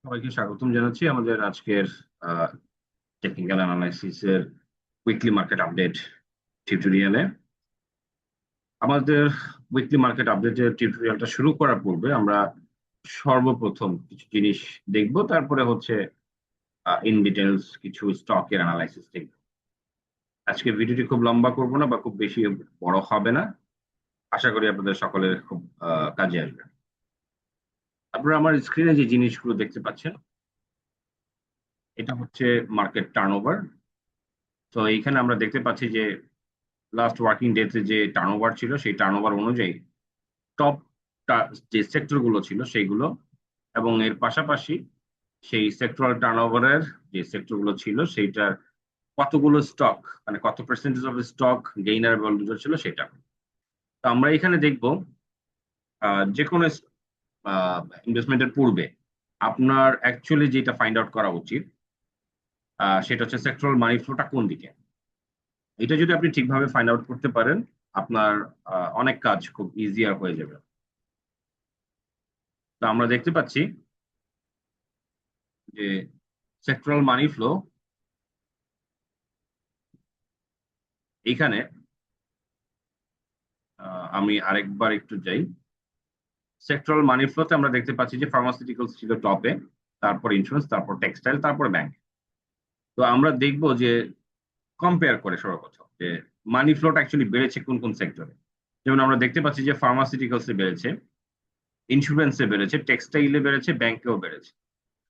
সবাইকে স্বাগতম জানাচ্ছি আমাদের আজকের টেকনিক্যাল অ্যানালাইসিসের উইকলি মার্কেট আপডেট টিউটোরিয়ালে। আমাদের উইকলি মার্কেট আপডেটের টিউটোরিয়ালটা শুরু করার পূর্বে আমরা সর্বপ্রথম কিছু জিনিস দেখব, তারপরে হচ্ছে ইন ডিটেলস কিছু স্টকের অ্যানালাইসিস দেখব। আজকে ভিডিওটি খুব লম্বা করব না বা খুব বেশি বড় হবে না, আশা করি আপনাদের সকলের খুব কাজে আসবে। আপনারা আমার স্ক্রিনে যে জিনিসগুলো দেখতে পাচ্ছেন, এটা হচ্ছে মার্কেট টার্নওভার। তো এইখানে আমরা দেখতে পাচ্ছি যে লাস্ট ওয়ার্কিং ডেতে যে টার্নওভার ছিল সেই টার্নওভার অনুযায়ী টপ যে সেক্টর গুলো ছিল সেইগুলো, এবং এর পাশাপাশি সেই সেক্টরাল টার্নওভারের যে সেক্টর গুলো ছিল সেইটার কতগুলো স্টক, মানে কত পার্সেন্টেজ অফ স্টক গেইনার এবং লুজার ছিল সেটা। তো আমরা এখানে দেখব যে কোনো ইনভেস্টমেন্টের পূর্বে আপনার অ্যাকচুয়ালি যেটা ফাইন্ড আউট করা উচিত সেটা হচ্ছে সেক্টরাল মানি ফ্লোটা কোন দিকে। এটা যদি আপনি ঠিকভাবে ফাইন্ড আউট করতে পারেন, আপনার অনেক কাজ খুব ইজিয়ার হয়ে যাবে। তো আমরা দেখতে পাচ্ছি যে সেক্টরাল মানি ফ্লো এইখানে, আমি আরেকবার একটু যাই। সেক্টরাল মানি ফ্লোতে আমরা দেখতে পাচ্ছি যে ফার্মাসিউটিক্যালস ছিল টপে, তারপর ইন্স্যুরেন্স, তারপর টেক্সটাইল, তারপর ব্যাংক। তো আমরা দেখব যে কম্পেয়ার করে সর্বপ্রথম যে মানি ফ্লোটা অ্যাকচুয়ালি বেড়েছে কোন কোন সেক্টরে। যেমন আমরা দেখতে পাচ্ছি যে ফার্মাসিউটিক্যালসে বেড়েছে, ইন্স্যুরেন্সে বেড়েছে, টেক্সটাইলে বেড়েছে, ব্যাংকেও বেড়েছে।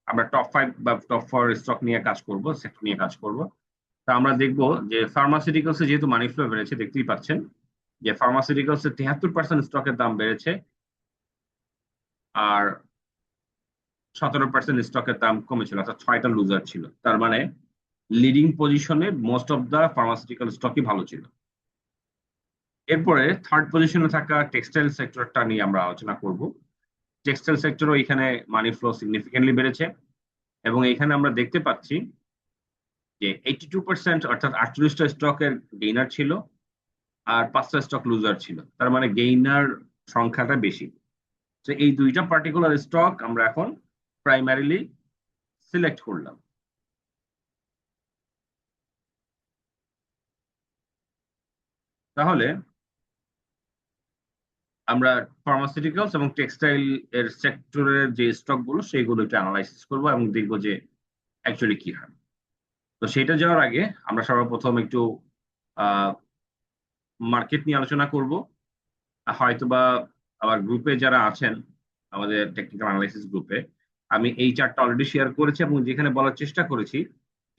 আমরা টপ 5 বা টপ 4 স্টক নিয়ে কাজ করব, সেক্টর নিয়ে কাজ করব। তা আমরা দেখব যে ফার্মাসিউটিক্যালসে যেহেতু মানি ফ্লো বেড়েছে, দেখতেই পাচ্ছেন যে ফার্মাসিউটিক্যালসে 73% স্টকের দাম বেড়েছে, আর 17% স্টকের দাম কমেছিল, অর্থাৎ 6টা লুজার ছিল। তার মানে লিডিং পজিশনে মোস্ট অফ দা ফার্মাসিউটিক্যাল স্টকই ভালো ছিল। এরপরে থার্ড পজিশনে থাকা টেক্সটাইল সেক্টরটা নিয়ে আমরা আলোচনা করব। টেক্সটাইল সেক্টরও এখানে মানি ফ্লো সিগনিফিকেন্টলি বেড়েছে, এবং এখানে আমরা দেখতে পাচ্ছি যে 82% অর্থাৎ 48টা স্টকের গেইনার ছিল আর 5টা স্টক লুজার ছিল। তার মানে গেইনার সংখ্যাটা বেশি। তো এই দুইটা পার্টিকুলার স্টক আমরা এখন প্রাইমারিলি সিলেক্ট করলাম। তাহলে আমরা ফার্মাসিউটিক্যালস এবং টেক্সটাইল এর সেক্টরের যে স্টক গুলো সেইগুলো একটু অ্যানালাইসিস করবো এবং দেখবো যে অ্যাকচুয়ালি কি হয়। তো সেটা যাওয়ার আগে আমরা সর্বপ্রথম একটু মার্কেট নিয়ে আলোচনা করব। হয়তোবা আবার গ্রুপে যারা আছেন, আমাদের টেকনিক্যাল অ্যানালাইসিস গ্রুপে, আমি এই চার্টটা অলরেডি শেয়ার করেছি এবং যেখানে বলার চেষ্টা করেছি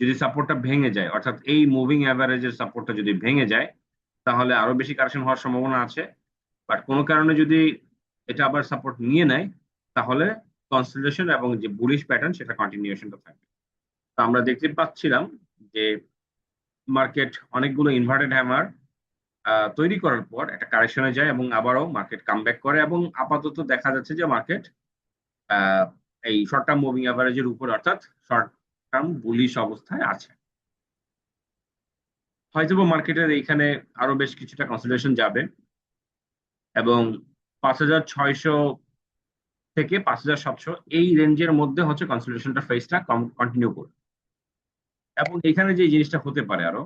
যদি সাপোর্টটা ভেঙে যায়, অর্থাৎ এই মুভিং অ্যাভারেজের সাপোর্টটা যদি ভেঙে যায়, তাহলে আরো বেশি কারেকশন হওয়ার সম্ভাবনা আছে। বাট কোনো কারণে যদি এটা আবার সাপোর্ট নিয়ে নেয়, তাহলে কনসলিডেশন এবং যে বুলিশ প্যাটার্ন সেটা কন্টিনিউশনটা থাকবে। তো আমরা দেখতে পাচ্ছিলাম যে মার্কেট অনেকগুলো ইনভার্টেড হ্যামার তৈরি করার পর একটা কারেকশনে যায় এবং আবারও মার্কেট কামব্যাক করে, এবং আপাতত দেখা যাচ্ছে যে মার্কেট এই শর্ট টার্ম মুভিং অ্যাভারেজের উপর, অর্থাৎ শর্ট টার্ম বুলিশ অবস্থায় আছে। হয়তো মার্কেটের এইখানে আরো বেশ কিছুটা কনসলিডেশন যাবে এবং 5,600 থেকে 5,700 এই রেঞ্জের মধ্যে হচ্ছে কনসলিডেশনটা ফেজটা কন্টিনিউ করবে। এবং এখানে যে জিনিসটা হতে পারে আরো,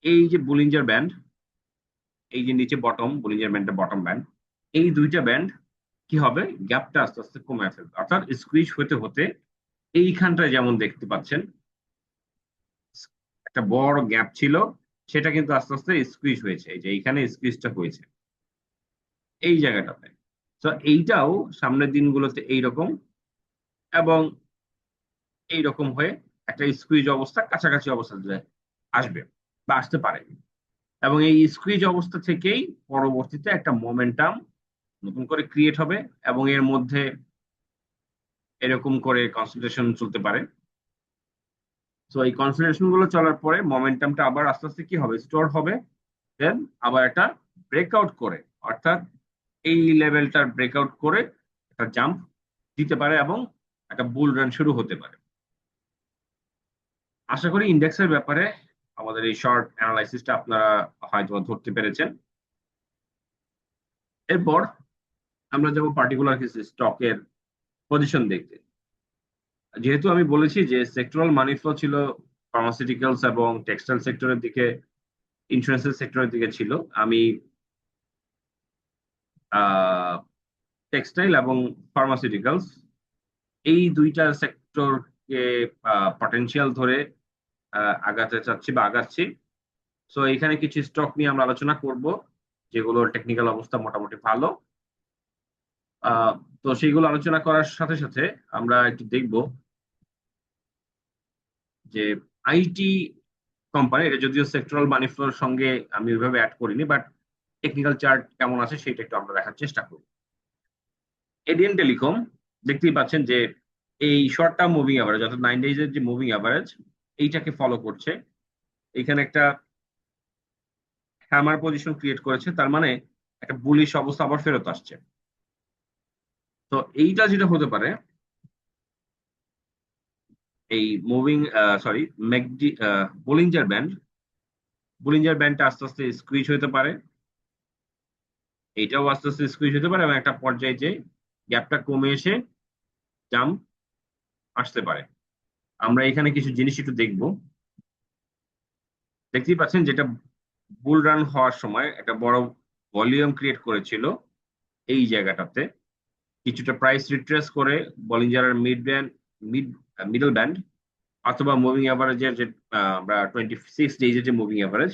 এই যে বুলিঞ্জার ব্যান্ড, এই যে নিচে বটম বুলিঞ্জার ব্যান্ডটা বটম ব্যান্ড, এই দুইটা ব্যান্ড কি হবে, গ্যাপটা আস্তে আস্তে কমে ফেলবে, অর্থাৎ স্কুইজ হতে হতে এইখানটায় যেমন দেখতে পাচ্ছেন একটা বড় গ্যাপ ছিল, সেটা কিন্তু আস্তে আস্তে স্কুইজ হয়েছে। এই যে এইখানে স্কুইজটা হয়েছে এই জায়গাটাতে। তো এইটাও সামনের দিনগুলোতে এইরকম এবং এইরকম হয়ে একটা স্কুইজ অবস্থা, কাছাকাছি অবস্থাতে আসবে বা আসতে পারে। এবং এই স্কুইজ অবস্থা থেকেই পরবর্তীতে একটা মোমেন্টাম নতুন করে ক্রিয়েট হবে, এবং এর মধ্যে এরকম করে কনসেন্ট্রেশন চলতে পারে। তো এই কনসেন্ট্রেশন গুলো চলার পরে মোমেন্টামটা আবার আস্তে আস্তে কি হবে, স্টোর হবে, দেন আবার একটা ব্রেকআউট করে, অর্থাৎ এই লেভেলটার ব্রেকআউট করে একটা জাম্প দিতে পারে এবং একটা বুল রান শুরু হতে পারে। আশা করি ইন্ডেক্সের ব্যাপারে আমাদের এই শর্ট অ্যানালাইসিসটা আপনারা হয়তো ধরতে পেরেছেন। এরপর আমরা যাবো পার্টিকুলার কিছু স্টকের পজিশন দেখতে। যেহেতু আমি বলেছি যে সেক্টরাল মানি ফ্লো ছিল ফার্মাসিউটিক্যালস এবং টেক্সটাইল সেক্টরের দিকে, ইন্স্যুরেন্সের সেক্টরের দিকে ছিল, আমি টেক্সটাইল এবং ফার্মাসিউটিক্যালস এই দুইটা সেক্টরকে পটেনশিয়াল ধরে আগাতে চাচ্ছি বা আগাচ্ছি। সো এখানে কিছু স্টক নিয়ে আমরা আলোচনা করব যেগুলোর টেকনিক্যাল অবস্থা মোটামুটি ভালো। আহ, তো সেইগুলো আলোচনা করার সাথে সাথে আমরা একটু দেখব যে আইটি কোম্পানি, এটা যদিও সেক্টরাল মানি ফ্লোর সঙ্গে আমি ওইভাবে অ্যাড করিনি, বাট টেকনিক্যাল চার্ট কেমন আছে সেটা একটু আমরা দেখার চেষ্টা করব। এডিএন টেলিকম, দেখতেই পাচ্ছেন যে এই শর্ট টার্ম মুভিং অ্যাভারেজ অর্থাৎ 9 ডেজ এর যে মুভিং অ্যাভারেজ এইটাকে ফলো করছে। এখানে একটা হ্যামার পজিশন ক্রিয়েট করেছে, তার মানে একটা বুলিশ অবস্থা আবার ফেরত আসছে। তো এইটা যেটা হতে পারে, এই moving sorry MACD Bollinger band, Bollinger ব্যান্ডটা আস্তে আস্তে স্কুইজ হতে পারে, এইটাও আস্তে আস্তে স্কুইজ হতে পারে এবং একটা পর্যায়ে যে গ্যাপটা কমে এসে জাম্প আসতে পারে। আমরা এখানে কিছু জিনিস একটু দেখবো। দেখতেই পাচ্ছেন যেটা বুল রান হওয়ার সময় একটা বড় ভলিউম ক্রিয়েট করেছিল এই জায়গাটাতে, কিছুটা প্রাইস রিট্রেস করে বলিঞ্জারের মিড মিডল ব্যান্ড অথবা মুভিং অ্যাভারেজের যে আমরা 26 ডেজের যে মুভিং অ্যাভারেজ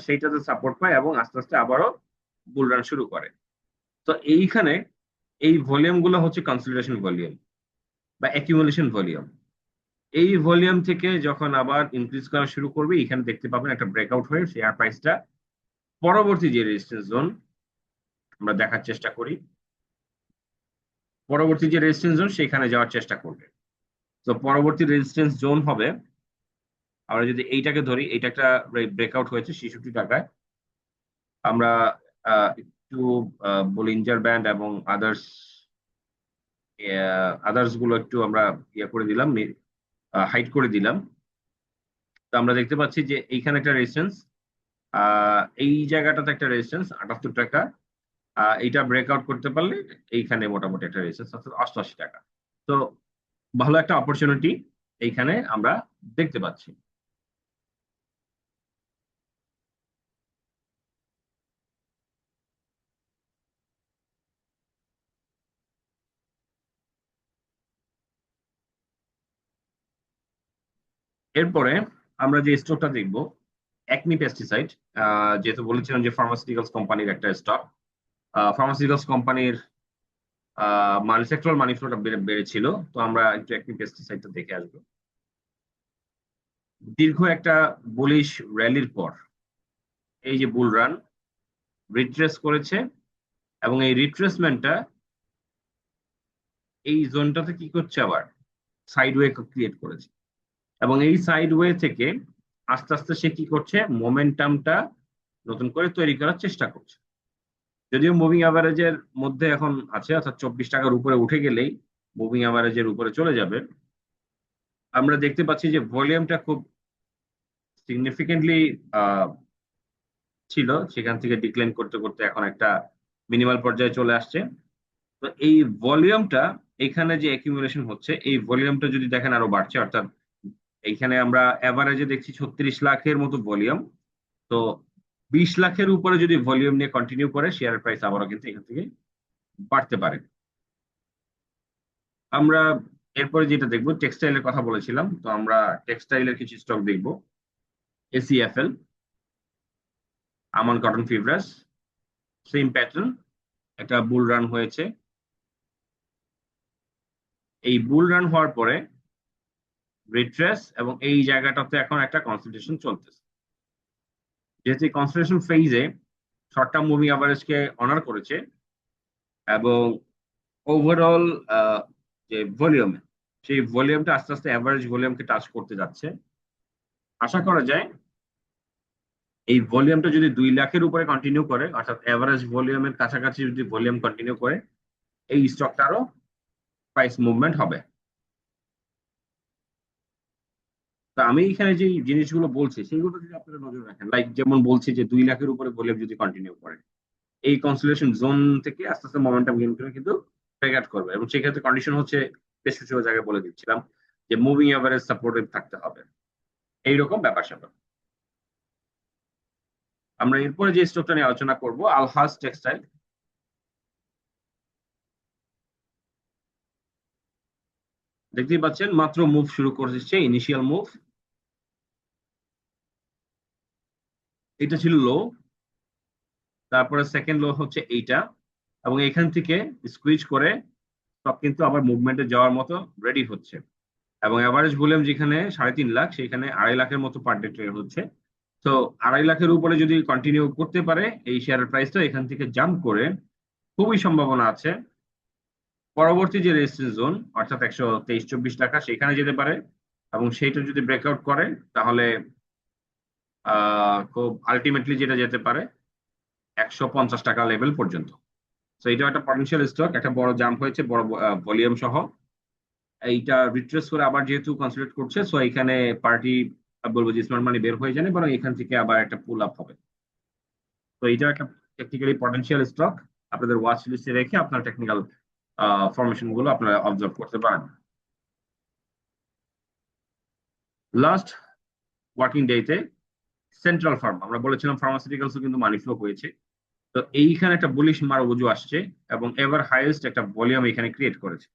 সেইটাতে সাপোর্ট পায় এবং আস্তে আস্তে আবারও বুল রান শুরু করে। তো এইখানে এই ভলিউম গুলো হচ্ছে কনসলিডেশন ভলিউম বা অ্যাকিউমুলেশন ভলিউম। এই ভলিউম থেকে যখন আবার ইনক্রিজ করা শুরু করবে, এখানে দেখতে পাবেন একটা ব্রেকআউট হয়ে শেয়ার প্রাইসটা পরবর্তী যে রেজিস্ট্যান্স জোন আমরা দেখার চেষ্টা করি, পরবর্তী যে রেজিস্ট্যান্স জোন সেখানে যাওয়ার চেষ্টা করবে। তো পরবর্তী রেজিস্ট্যান্স জোন হবে, আমরা যদি এইটাকে ধরি, এইটা একটা ব্রেকআউট হয়েছে 66 টাকায়। আমরা একটু বোলিঞ্জার ব্যান্ড এবং আদার্স গুলো একটু আমরা ইয়ে করে দিলাম, হাইড করে দিলাম। তো আমরা দেখতে পাচ্ছি যে এইখানে একটা রেজিস্ট্যান্স, এই জায়গাটাতে একটা রেজিস্ট্যান্স 78 টাকা, এইটা ব্রেকআউট করতে পারলে এইখানে মোটামুটি একটা রেজিস্ট্যান্স অর্থাৎ 88 টাকা। তো ভালো একটা অপরচুনিটি এইখানে আমরা দেখতে পাচ্ছি। এরপরে আমরা যে স্টকটা দেখব, একমি পেস্টিসাইড। যেহেতু বলেছিলাম যে ফার্মাসিউটিক্যালস কোম্পানির একটা স্টক, ফার্মাসিউটিক্যালস কোম্পানির মানি সেক্টরাল মানি ফ্লোটা বেড়েছিল। তো আমরা একটু একমি পেস্টিসাইডটা দেখে আসবো। দীর্ঘ একটা বুলিশ র্যালির পর এই যে বুল রান রিট্রেস করেছে এবং এই রিট্রেসমেন্টটা এই জোনটাতে কি করছে, আবার সাইডওয়ে ক্রিয়েট করেছে এবং এই সাইডওয়ে থেকে আস্তে আস্তে সে কি করছে, মোমেন্টামটা নতুন করে তৈরি করার চেষ্টা করছে। যদিও মুভিং অ্যাভারেজের মধ্যে এখন আছে, অর্থাৎ 24 টাকার উপরে উঠে গেলেই মুভিং অ্যাভারেজের উপরে চলে যাবে। আমরা দেখতে পাচ্ছি যে ভলিউমটা খুব সিগনিফিকেন্টলি ছিল, সেখান থেকে ডিক্লাইন করতে করতে এখন একটা মিনিমাল পর্যায়ে চলে আসছে। তো এই ভলিউমটা, এখানে যে অ্যাকিউমুলেশন হচ্ছে, এই ভলিউমটা যদি দেখেন আরো বাড়ছে, অর্থাৎ এইখানে আমরা অ্যাভারেজে দেখছি 36 লাখের মতো ভলিউম। তো 20 লাখের উপরে যদি ভলিউম নিয়ে কন্টিনিউ করে, শেয়ার প্রাইস আবারও কিন্তু এখান থেকে বাড়তে পারে। আমরা এরপরে যেটা দেখবো, টেক্সটাইলের কথা বলেছিলাম, তো আমরা টেক্সটাইলের কিছু স্টক দেখবো। এসিএফএল, আমান কটন ফিব্রাস, সেম প্যাটার্ন, একটা বুল রান হয়েছে। এই বুল রান হওয়ার পরে রিট্রেস এবং এই জায়গাটাতে এখন একটা কনসলিডেশন চলতেছে। যেহেতু এই কনসলিডেশন ফেজে শর্ট টার্ম মুভিং অ্যাভারেজকে অনার করেছে এবং ওভারঅল যে ভলিউম, সেই ভলিউমটা আস্তে আস্তে অ্যাভারেজ ভলিউমকে টাচ করতে যাচ্ছে। আশা করা যায় এই ভলিউমটা যদি 2 লাখের উপরে কন্টিনিউ করে, অর্থাৎ অ্যাভারেজ ভলিউমের কাছাকাছি যদি ভলিউম কন্টিনিউ করে, এই স্টকটারও প্রাইস মুভমেন্ট হবে। তো আমি এখানে যে জিনিসগুলো বলছি সেগুলো যদি আপনারা নজর রাখেন, লাইক যেমন বলছি যে 2 লাখের উপরে ভলিউম যদি কন্টিনিউ করে, এই কনসোলিডেশন জোন থেকে আস্তে আস্তে মোমেন্টাম গেইন করে কিন্তু ব্রেকআউট করবে, এবং সেক্ষেত্রে কন্ডিশন হচ্ছে বেশ কিছু জায়গায় বলে দিচ্ছিলাম যে মুভিং এভারেজ সাপোর্টেড থাকতে হবে, এইরকম ব্যাপার স্যাপার। আমরা এরপরে যে স্টকটা নিয়ে আলোচনা করব, আলহাজ টেক্সটাইল। দেখতেই পাচ্ছেন মাত্র মুভ শুরু করেছে, ইনিশিয়াল মুভ। এটা ছিল লো, তারপরে সেকেন্ড লো হচ্ছে এইটা, এবং এখান থেকে স্কুইজ করে সব কিন্তু আবার মুভমেন্টে যাওয়ার মতো রেডি হচ্ছে। এবং অ্যাভারেজ ভলিউম যেখানে 3.5 লাখ, সেখানে 2.5 লাখের মতো পার ডে ট্রেড হচ্ছে। তো 2.5 লাখের উপরে যদি কন্টিনিউ করতে পারে এই শেয়ারের প্রাইসটা, এখান থেকে জাম্প করে খুবই সম্ভাবনা আছে পরবর্তী যে রেজিস্ট্যান্স জোন, অর্থাৎ 123-24 টাকা, সেখানে যেতে পারে। এবং সেইটা যদি ব্রেকআউট করে তাহলে খুব আলটিমেটলি যেটা যেতে পারে 150 টাকা লেভেল পর্যন্ত। তো এটা একটা পটেনশিয়াল স্টক, একটা বড় জাম্প হয়েছে, বড় ভলিউম সহ। এইটা রিট্রেস করে আবার যেহেতু কনসলিডেট করছে, সো এখানে পার্টি বলবো যে স্মার্ট মানি বের হয়ে যাবে, বরং এখান থেকে আবার একটা পুল আপ হবে। তো এটা একটা টেকনিক্যালি পটেনশিয়াল স্টক, আপনাদের ওয়াচ লিস্টে রেখে আপনার টেকনিক্যাল ফরমেশন গুলো আপনারা অবজার্ভ করতে পারেন। লাস্ট ওয়ার্কিং ডেতে সেন্ট্রাল ফার্ম, আমরা বলেছিলাম ফার্মাসিউটিক্যালসও কিন্তু মানি ফ্লো হয়েছে। তো এইখানে একটা বুলিশ মারুবুজু আসছে, এবং এভার হাইয়েস্ট একটা ভলিউম এখানে ক্রিয়েট করেছে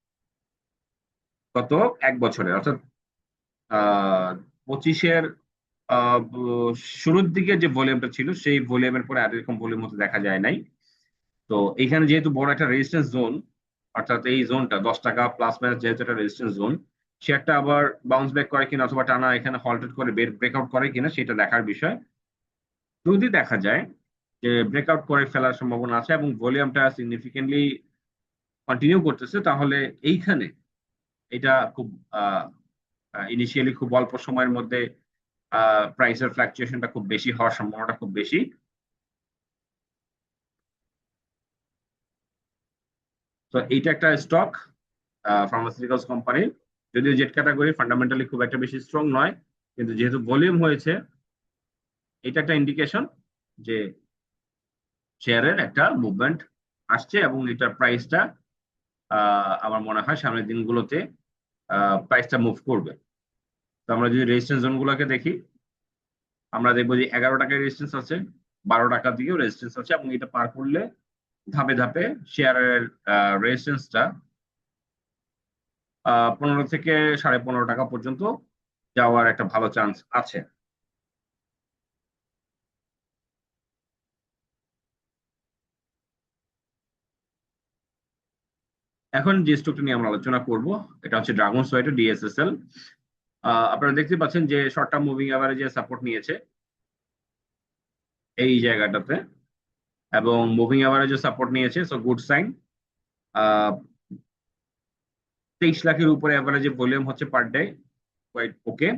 গত 1 বছরে, অর্থাৎ 25-এর শুরুর দিকে যে ভলিউমটা ছিল সেই ভলিউমের পরে আর এরকম ভলিউম হতে দেখা যায় নাই। তো এখানে যেহেতু বড় একটা রেজিস্ট্যান্স জোন, অর্থাৎ এই জোনটা 10 টাকা প্লাস মাইনাস যেহেতু একটা রেজিস্ট্যান্স জোন, সে একটা আবার বাউন্স ব্যাক করে কিনা অথবা টানা এখানে হল্টেড করে ব্রেকআউট করে কিনা সেটা দেখার বিষয়। যদি দেখা যায় যে ব্রেকআউট করে ফেলার সম্ভাবনা আছে এবং ভলিউমটা সিগনিফিকেন্টলি কন্টিনিউ করতেছে, তাহলে এইখানে এটা খুব ইনিশিয়ালি খুব অল্প সময়ের মধ্যে প্রাইসের ফ্লাকচুয়েশনটা খুব বেশি হওয়ার সম্ভাবনাটা খুব বেশি। তো এইটা একটা স্টক ফার্মাসিউটিক্যালস কোম্পানির, যদিও জেট ক্যাটাগরি ফান্ডামেন্টালি খুব একটা বেশি স্ট্রং নয়, কিন্তু যেহেতু ভলিউম হয়েছে, এটা একটা ইন্ডিকেশন যে শেয়ারের একটা মুভমেন্ট আসছে, এবং এটার প্রাইসটা আমার মনে হয় সামনের দিনগুলোতে প্রাইসটা মুভ করবে। তো আমরা যদি রেজিস্ট্যান্স জোনগুলোকে দেখি, আমরা দেখবো যে 11 টাকায় রেজিস্ট্যান্স আছে, 12 টাকার দিকেও রেজিস্ট্যান্স আছে, এবং এটা পার করলে ধাপে ধাপে শেয়ারের রেজিস্ট্যান্সটা 15 থেকে 15.5 টাকা পর্যন্ত যাওয়ার একটা ভালো চান্স আছে। এখন যে স্টকটা নিয়ে আমরা আলোচনা করব, এটা হচ্ছে ড্রাগন সোয়েটার, ডিএসএসএল। আপনারা দেখতে পাচ্ছেন যে শর্ট টার্ম মুভিং অ্যাভারেজে সাপোর্ট নিয়েছে এই জায়গাটাতে, এবং মুভিং অ্যাভারেজে সাপোর্ট নিয়েছে, সো গুড সাইন। 23 লাখের উপরে অ্যাভারেজে ভলিউম হচ্ছে per day, quite okay.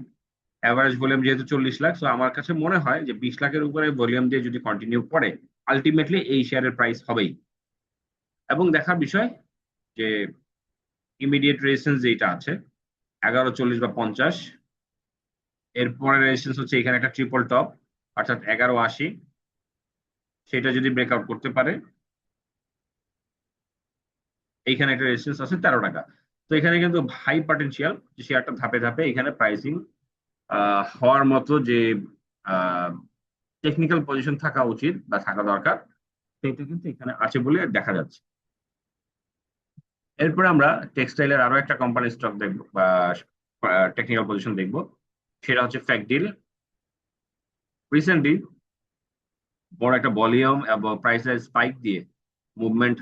Average volume যেহেতু 40 লাখ, সো আমার কাছে মনে হয় যে 20 লাখের উপরে ভলিউম দিয়ে যদি কন্টিনিউ করে, আলটিমেটলি এই শেয়ারের প্রাইস হবেই। এবং দেখার বিষয় যে ইমিডিয়েট রেজিস্ট্যান্স যেটা আছে 11.40 বা 50, এরপরে রেজিস্ট্যান্স হচ্ছে এখানে একটা ট্রিপল টপ, অর্থাৎ 11.80, সেটা যদি ব্রেকআউট করতে পারে, এইখানে একটা রেজিস্ট্যান্স আছে 13 টাকা। তো এখানে কিন্তু হাই পটেনশিয়াল যে শেয়ারটা ধাপে ধাপে এখানে প্রাইসিং হওয়ার মতো যে টেকনিক্যাল পজিশন থাকা উচিত বা থাকা দরকার, সেটা কিন্তু এখানে আছে বলে দেখা যাচ্ছে। এরপরে আমরা টেক্সটাইলের আরো একটা কোম্পানি স্টক দেখবো বা টেকনিক্যাল পজিশন দেখবো, সেটা হচ্ছে ফ্যাকডিল। রিসেন্টলি বড় একটা ভলিউম এবং প্রাইসের স্পাইক দিয়ে মুভমেন্ট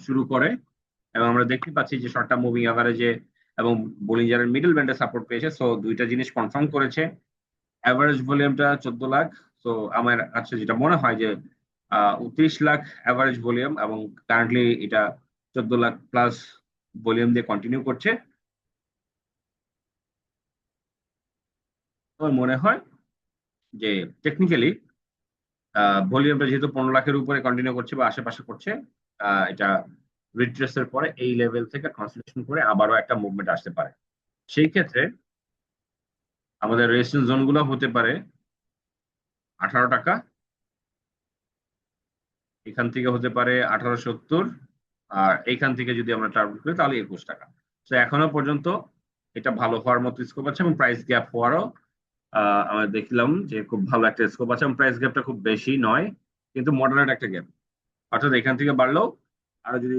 শুরু করে, এবং আমরা দেখতে পাচ্ছি যে শর্ট টার্ম মুভিং অ্যাভারেজে এবং বলিঞ্জারের মিডল ব্যান্ডে সাপোর্ট পেয়েছে, সো দুইটা জিনিস কনফার্ম করেছে। অ্যাভারেজ ভলিউমটা 14 লাখ, তো আমার কাছে যেটা মনে হয় যে 29 লাখ অ্যাভারেজ ভলিউম, এবং কারেন্টলি এটা 14 লাখ প্লাস ভলিউম দিয়ে কন্টিনিউ করছে। আমার মনে হয় যে টেকনিক্যালি ভলিউমটা যেহেতু 15 লাখের উপরে কন্টিনিউ করছে বা আশেপাশে করছে, এটা রিট্রেসের পরে এই লেভেল থেকে কনসলিডেশন করে আবারও একটা মুভমেন্ট আসতে পারে। সেই ক্ষেত্রে আমাদের রেজিস্ট্যান্স জোনগুলো হতে পারে 18 টাকা, এখান থেকে হতে পারে 18.70, আর এইখান থেকে যদি আমরা টার্গেট করি তাহলে 21 টাকা। তো এখনো পর্যন্ত এটা ভালো হওয়ার মতো স্কোপ আছে এবং প্রাইস গ্যাপ হওয়ারও আমরা দেখলাম যে খুব ভালো একটা স্কোপ আছে এবং প্রাইস গ্যাপটা খুব বেশি নয়, কিন্তু মডারেট একটা গ্যাপ। অর্থাৎ এখান থেকে বাড়লেও আরো যদি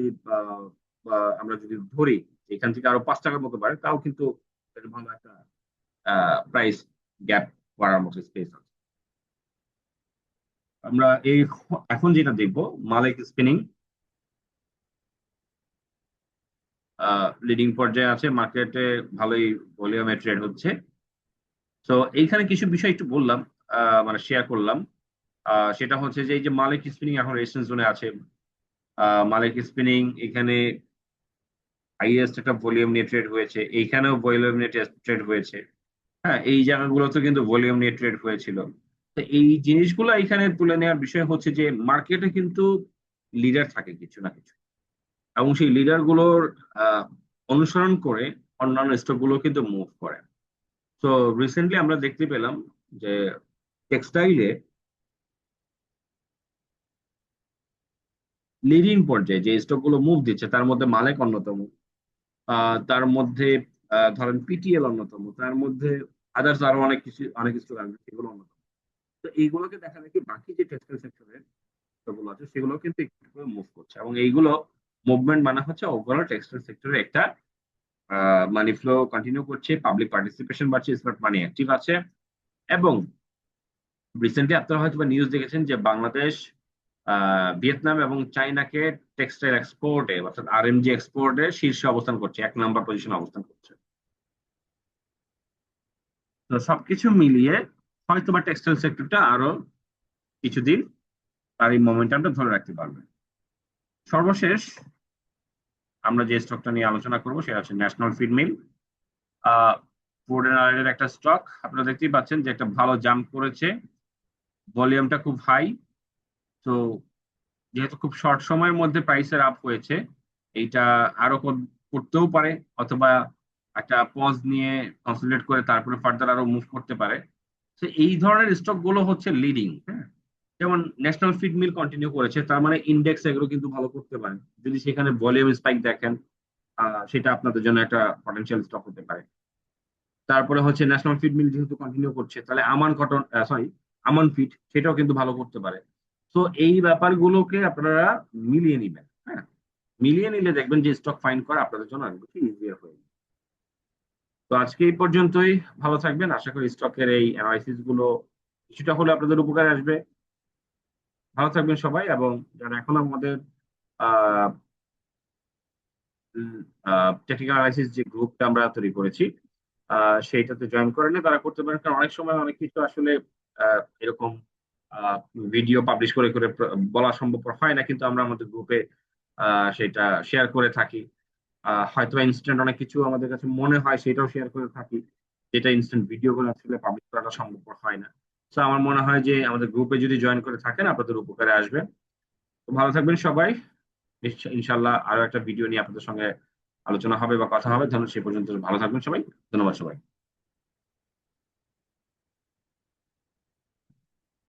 আমরা যদি ধরি এখান থেকে আরো 5 টাকার মতো বাড়ে, তাও কিন্তু এটা ভালো একটা প্রাইস গ্যাপ করার মতো স্পেস আছে। আমরা এখন যেটা দেখবো মালিক স্পিনিং লিডিং পর্যায়ে আছে, মার্কেটে ভালোই ভলিউমে ট্রেড হচ্ছে। তো এইখানে কিছু বিষয় একটু বললাম, মানে শেয়ার করলাম। সেটা হচ্ছে যে এই যে মালিক স্পিনিং এখন রেজিস্ট্যান্স জোনে আছে। মালিক স্পিনিং এখানে হাইয়েস্ট একটা ভলিউম নিয়ে ট্রেড হয়েছে, এইখানেও ভলিউম নিয়ে ট্রেড হয়েছে। হ্যাঁ, এই জায়গাগুলোতে কিন্তু ভলিউম নিয়ে ট্রেড হয়েছিল। তো এই জিনিসগুলো এখানে তুলে নেওয়ার বিষয় হচ্ছে যে মার্কেটে কিন্তু লিডার থাকে কিছু না কিছু, এবং সেই লিডার গুলোর আহ, অনুসরণ করে অন্যান্য স্টক গুলো কিন্তু মুভ করে। তো রিসেন্টলি আমরা দেখতে পেলাম যে টেক্সটাইলে লিডিং পর্যায়ে যে স্টক গুলো মুভ দিচ্ছে তার মধ্যে মালেক অন্যতম, তার মধ্যে ধরেন পিটিএল অন্যতম, তার মধ্যে আদার্স আরো অনেক কিছু অনেক স্টক আছে সেগুলো অন্যতম। তো এইগুলোকে দেখা দেখি বাকি যে টেক্সটাইল সেক্টরের গুলো আছে সেগুলো কিন্তু একটু করে মুভ করছে, এবং এইগুলো মুভমেন্ট মানে হচ্ছে ওভারঅল টেক্সটাইল সেক্টরে একটা মানি ফ্লো কন্টিনিউ করছে, পাবলিক পার্টিসিপেশন বাড়ছে, স্মার্ট মানি অ্যাক্টিভ আছে। এবং রিসেন্টলি আপনারা হয়তো নিউজ দেখেছেন যে বাংলাদেশ ভিয়েতনাম এবং চাইনাকে টেক্সটাইল এক্সপোর্টে অর্থাৎ আরএমজি এক্সপোর্টে শীর্ষে অবস্থান করছে, 1 নম্বর পজিশনে অবস্থান করছে। তো সবকিছু মিলিয়ে হয়তো বা টেক্সটাইল সেক্টরটা আরো কিছুদিন তার এই মোমেন্টামটা ধরে রাখতে পারবে। সর্বশেষ আমরা যে স্টকটা নিয়ে আলোচনা করবো সেটা হচ্ছে national feed mill. Food and আয়ারের একটা স্টক, আপনারা দেখতেই পাচ্ছেন যে একটা ভালো জাম্প করেছে, ভলিউমটা খুব হাই। তো যেহেতু খুব শর্ট সময়ের মধ্যে প্রাইসের আপ হয়েছে, এইটা আরো করতেও পারে, অথবা একটা পজ নিয়ে কনসলিডেট করে তারপরে ফার্দার আরো মুভ করতে পারে। তো এই ধরনের স্টক গুলো হচ্ছে লিডিং। হ্যাঁ, যেমন ন্যাশনাল ফিড মিল কন্টিনিউ করেছে, তার মানে ইন্ডেক্স এগুলো কিন্তু ভালো করতে পারে। যদি সেখানে ভলিউম স্পাইক দেখেন, সেটা আপনাদের জন্য একটা পটেনশিয়াল স্টক হতে পারে। তারপরে হচ্ছে ন্যাশনাল ফিড মিল যেহেতু কন্টিনিউ করছে, তাহলে আমান কটন, সরি, আমান ফিড, সেটাও কিন্তু ভালো করতে পারে। তো এই ব্যাপারগুলোকে আপনারা মিলিয়ে নিবেন। হ্যাঁ, মিলিয়ে নিলে দেখবেন যে স্টক ফাইন্ড করা আপনাদের জন্য অনেক বেশি ইজিয়ার হয়ে যাবে। তো আজকে এই পর্যন্তই, ভালো থাকবেন। আশা করি স্টকের এই অ্যানালাইসিস গুলো কিছুটা হলে আপনাদের উপকারে আসবে। ভালো থাকবেন সবাই, এবং যারা এখন আমাদের আহ টেকনিক্যাল অ্যানালাইসিস যে গ্রুপটা আমরা তৈরি করেছি সেইটাতে জয়েন করে নিয়ে তারা করতে পারেন, কারণ অনেক সময় অনেক কিছু আসলে এরকম ভিডিও পাবলিশ করে করে বলা সম্ভব হয় না, কিন্তু আমরা আমাদের গ্রুপে সেটা শেয়ার করে থাকি। হয়তো ইনস্ট্যান্ট অনেক কিছু আমাদের কাছে মনে হয় সেটাও শেয়ার করে থাকি, যেটা ইনস্ট্যান্ট ভিডিও করে আসলে পাবলিশ করাটা সম্ভব হয় না। তো আমার মনে হয় যে আমাদের গ্রুপে যদি জয়েন করে থাকেন আপনাদের উপকারে আসবে। তো ভালো থাকবেন সবাই। ইনশাল্লাহ আরো একটা ভিডিও নিয়ে আপনাদের সঙ্গে আলোচনা হবে বা কথা হবে। ধন্যবাদ, সে পর্যন্ত ভালো থাকবেন সবাই। ধন্যবাদ সবাই।